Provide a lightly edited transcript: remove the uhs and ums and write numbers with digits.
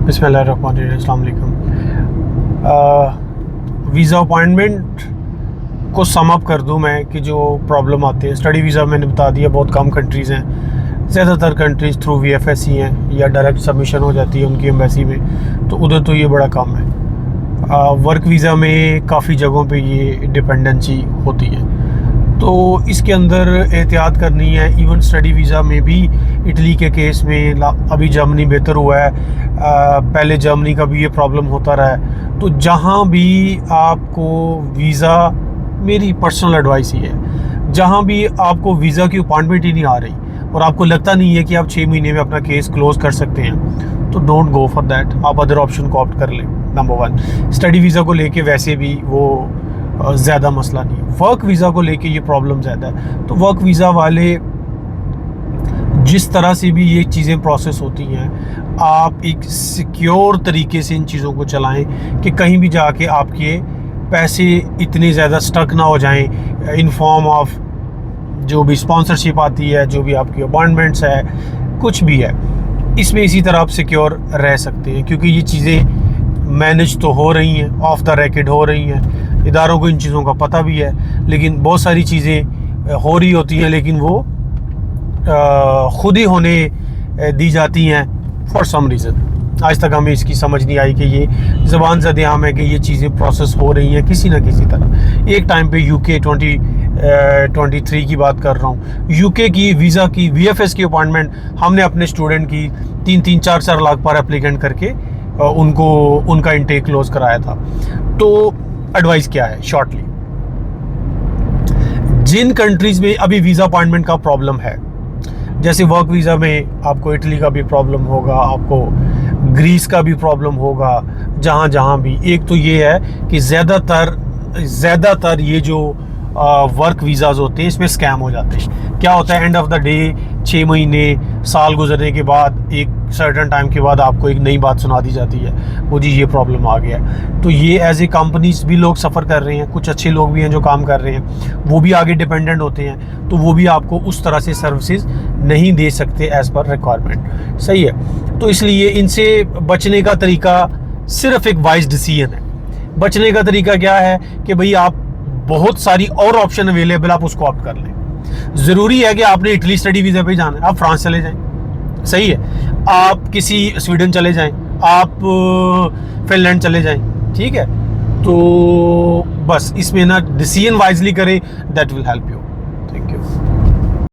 बिस्मिल्लाहिर्रहमानिर्रहीम, अस्सलाम वालेकुम। वीज़ा अपॉइंटमेंट को सम अप कर दूं मैं कि जो प्रॉब्लम आते हैं। स्टडी वीज़ा मैंने बता दिया, बहुत कम कंट्रीज़ हैं, ज़्यादातर कंट्रीज़ थ्रू VFS ही हैं या डायरेक्ट सबमिशन हो जाती है उनकी एम्बेसी में, तो उधर तो ये बड़ा कम है। वर्क वीज़ा में काफ़ी जगहों पे ये डिपेंडेंसी होती है, तो इसके अंदर एहतियात करनी है। इवन स्टडी वीज़ा में भी इटली के केस में अभी जर्मनी बेहतर हुआ है, पहले जर्मनी का भी ये प्रॉब्लम होता रहा है। तो जहाँ भी आपको वीज़ा, मेरी पर्सनल एडवाइस ही है, जहाँ भी आपको वीज़ा की अपॉइंटमेंट ही नहीं आ रही और आपको लगता नहीं है कि आप 6 महीने में अपना केस क्लोज़ कर सकते हैं, तो डोंट गो फॉर दैट, आप अदर ऑप्शन को ऑप्ट कर लें। नंबर 1, स्टडी वीज़ा को लेके वैसे भी वो ज़्यादा मसला नहीं है। वर्क वीज़ा को लेके ये प्रॉब्लम ज़्यादा है। तो वर्क वीज़ा वाले जिस तरह से भी ये चीज़ें प्रोसेस होती हैं, आप एक सिक्योर तरीके से इन चीज़ों को चलाएं कि कहीं भी जाके आपके पैसे इतने ज़्यादा स्टक ना हो जाएं इन फॉर्म ऑफ जो भी स्पॉन्सरशिप आती है, जो भी आपकी अपॉइंटमेंट्स है, कुछ भी है, इसमें इसी तरह आप सिक्योर रह सकते हैं, क्योंकि ये चीज़ें मैनेज तो हो रही हैं, ऑफ द रिकॉर्ड हो रही हैं, इदारों को इन चीज़ों का पता भी है, लेकिन बहुत सारी चीज़ें हो रही होती हैं लेकिन वो ख़ुद ही होने दी जाती हैं फॉर सम रीज़न। आज तक हमें इसकी समझ नहीं आई कि ये ज़बान ज़द आम है कि ये चीज़ें प्रोसेस हो रही हैं किसी ना किसी तरह। एक टाइम पे UK 2023 की बात कर रहा हूँ, UK की वीज़ा की VFS की अपॉइंटमेंट हमने अपने स्टूडेंट की 3-3, 4-4 लाख पर एप्लीकेंट करके उनको उनका इंटेक क्लोज कराया था। तो एडवाइस क्या है शॉर्टली, जिन कंट्रीज़ में अभी वीज़ा अपॉइंटमेंट का प्रॉब्लम है, जैसे वर्क वीज़ा में आपको इटली का भी प्रॉब्लम होगा, आपको ग्रीस का भी प्रॉब्लम होगा, जहाँ भी। एक तो ये है कि ज़्यादातर ये जो वर्क वीज़ाज़ होते हैं इसमें स्कैम हो जाते हैं। क्या होता है, एंड ऑफ द डे 6 महीने, साल गुजरने के बाद, एक सर्टन टाइम के बाद आपको एक नई बात सुना दी जाती है, वो जी ये प्रॉब्लम आ गया। तो ये एज ए कंपनीज भी लोग सफ़र कर रहे हैं, कुछ अच्छे लोग भी हैं जो काम कर रहे हैं, वो भी आगे डिपेंडेंट होते हैं, तो वो भी आपको उस तरह से सर्विसेज नहीं दे सकते एज़ पर रिक्वायरमेंट। सही है, तो इसलिए इनसे बचने का तरीका सिर्फ एक वाइज डिसीजन है। बचने का तरीका क्या है कि भाई आप बहुत सारी और ऑप्शन अवेलेबल, आप उसको ऑप्ट कर लें। ज़रूरी है कि आपने इटली स्टडी वीज़ा पे जाना है, आप फ्रांस चले जाएं, सही है, आप किसी स्वीडन चले जाएं, आप फिनलैंड चले जाएं, ठीक है। तो बस इसमें ना डिसीजन वाइजली करें, दैट विल हेल्प यू।